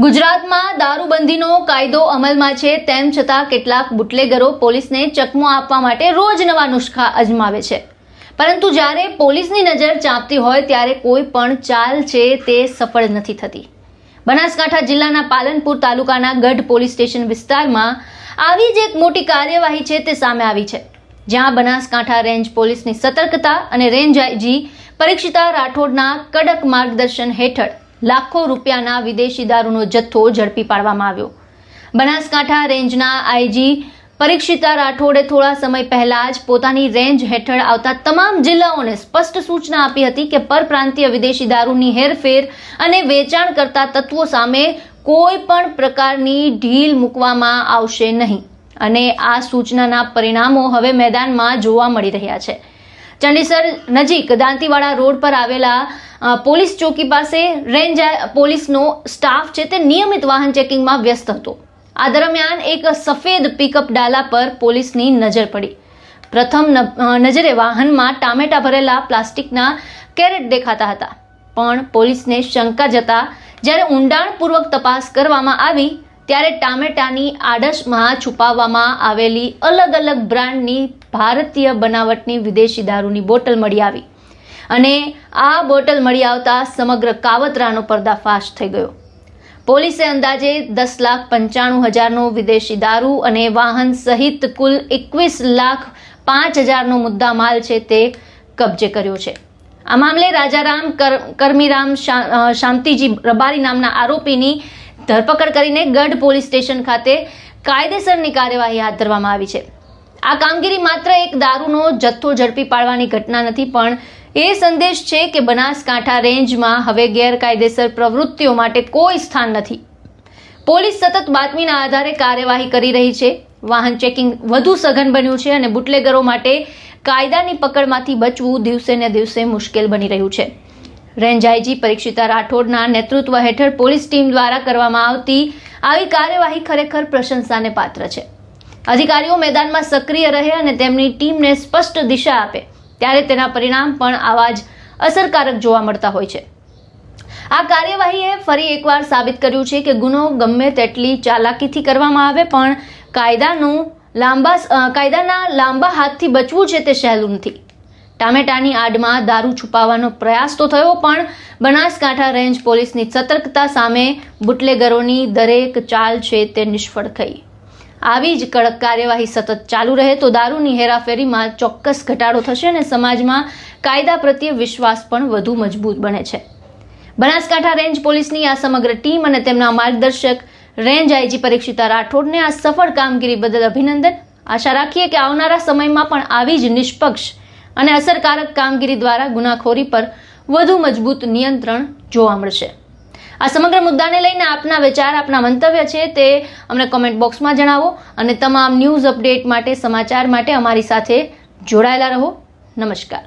ગુજરાતમાં દારૂબંધીનો કાયદો અમલમાં છે, તેમ છતાં કેટલાક બુટલેગરો પોલીસને ચકમો આપવા માટે રોજ નવા નુસ્ખા અજમાવે છે. પરંતુ જ્યારે પોલીસની નજર ચાંપતી હોય ત્યારે કોઈ પણ ચાલ છે તે સફળ નથી થતી. બનાસકાંઠા જિલ્લાના પાલનપુર તાલુકાના ગઢ પોલીસ સ્ટેશન વિસ્તારમાં આવી જ એક મોટી કાર્યવાહી છે તે સામે આવી છે, જ્યાં બનાસકાંઠા રેન્જ પોલીસની સતર્કતા અને રેન્જ આઈજી પરીક્ષિતા રાઠોડના કડક માર્ગદર્શન હેઠળ લાખો રૂપિયાના વિદેશી દારૂનો જથ્થો ઝડપી પાડવામાં આવ્યો. બનાસકાંઠા રેન્જના આઈજી પરીક્ષિતા રાઠોડે થોડા સમય પહેલા જ પોતાની રેન્જ હેઠળ આવતા તમામ જિલ્લાઓને સ્પષ્ટ સૂચના આપી હતી કે પરપ્રાંતીય વિદેશી દારૂની હેરફેર અને વેચાણ કરતા તત્વો સામે કોઈ પણ પ્રકારની ઢીલ મૂકવામાં આવશે નહીં. અને આ સૂચનાના પરિણામો હવે મેદાનમાં જોવા મળી રહ્યા છે. ચંડીસર નજીક દાંતીવાડા રોડ પર આવેલા પોલીસ ચોકી પાસે રેન્જ પોલીસનો સ્ટાફ છે તે નિયમિત વાહન ચેકિંગમાં વ્યસ્ત હતો. આ દરમિયાન એક સફેદ પિકઅપ ડાલા પર પોલીસની નજર પડી. પ્રથમ નજરે વાહનમાં ટામેટા ભરેલા પ્લાસ્ટિકના કેરેટ દેખાતા હતા, પણ પોલીસને શંકા જતા જ્યારે ઊંડાણપૂર્વક તપાસ કરવામાં આવી ત્યારે ટામેટાની આડશમાં છુપાવવામાં આવેલી અલગ અલગ બ્રાન્ડની ભારતીય બનાવટની વિદેશી દારૂની બોટલ મળી આવી. અને આ બોટલ મળી આવતા સમગ્ર કાવતરાનો પર્દાફાશ થઈ ગયો. પોલીસે અંદાજે 10,95,000નો વિદેશી દારૂ અને વાહન સહિત કુલ 21,05,000નો મુદ્દામાલ છે તે કબજે કર્યો છે. આ મામલે રાજારામ કરમીરામ શાંતિજી રબારી નામના આરોપીની ધરપકડ કરીને ગઢ પોલીસ સ્ટેશન ખાતે કાયદેસરની કાર્યવાહી હાથ ધરવામાં આવી છે. આ કામગીરી માત્ર એક દારૂનો જથ્થો ઝડપી પાડવાની ઘટના નથી, પણ એ સંદેશ છે કે બનાસકાંઠા રેન્જમાં હવે ગેરકાયદેસર પ્રવૃત્તિઓ માટે કોઈ સ્થાન નથી. પોલીસ સતત બાતમીના આધારે કાર્યવાહી કરી રહી છે. વાહન ચેકિંગ વધુ સઘન બન્યું છે અને બુટલેગરો માટે કાયદાની પકડમાંથી બચવું દિવસે ને દિવસે મુશ્કેલ બની રહ્યું છે. રેન્જ આઈજી પરીક્ષિતા રાઠોડના નેતૃત્વ હેઠળ પોલીસ ટીમ દ્વારા કરવામાં આવતી આવી કાર્યવાહી ખરેખર પ્રશંસાને પાત્ર છે. અધિકારીઓ મેદાનમાં સક્રિય રહે અને તેમની ટીમને સ્પષ્ટ દિશા આપે ત્યારે તેના પરિણામ પણ આવા જ અસરકારક જોવા મળતા હોય છે. આ કાર્યવાહીએ ફરી એકવાર સાબિત કર્યું છે કે ગુનો ગમે તેટલી ચાલાકીથી કરવામાં આવે પણ કાયદાના લાંબા હાથથી બચવું છે તે સહેલું નથી. ટામેટાની આડમાં દારૂ છુપાવવાનો પ્રયાસ તો થયો, પણ બનાસકાંઠા રેન્જ પોલીસની સતર્કતા સામે બુટલેગરોની દરેક ચાલ છે તે નિષ્ફળ થઈ. આવી જ કડક કાર્યવાહી સતત ચાલુ રહે તો દારૂની હેરાફેરીમાં ચોક્કસ ઘટાડો થશે અને સમાજમાં કાયદા પ્રત્યે વિશ્વાસ પણ વધુ મજબૂત બને છે. બનાસકાંઠા રેન્જ પોલીસની આ સમગ્ર ટીમ અને તેમના માર્ગદર્શક રેન્જ આઈજી પરીક્ષિતા રાઠોડને આ સફળ કામગીરી બદલ અભિનંદન. આશા રાખીએ કે આવનારા સમયમાં પણ આવી જ નિષ્પક્ષ અને અસરકારક કામગીરી દ્વારા ગુનાખોરી પર વધુ મજબૂત નિયંત્રણ જોવા મળશે. આ સમગ્ર મુદ્દાને લઈને આપના વિચાર, આપના મંતવ્ય છે તે અમને કોમેન્ટ બોક્સમાં જણાવો અને તમામ ન્યૂઝ અપડેટ માટે, સમાચાર માટે અમારી સાથે જોડાયેલા રહો. નમસ્કાર.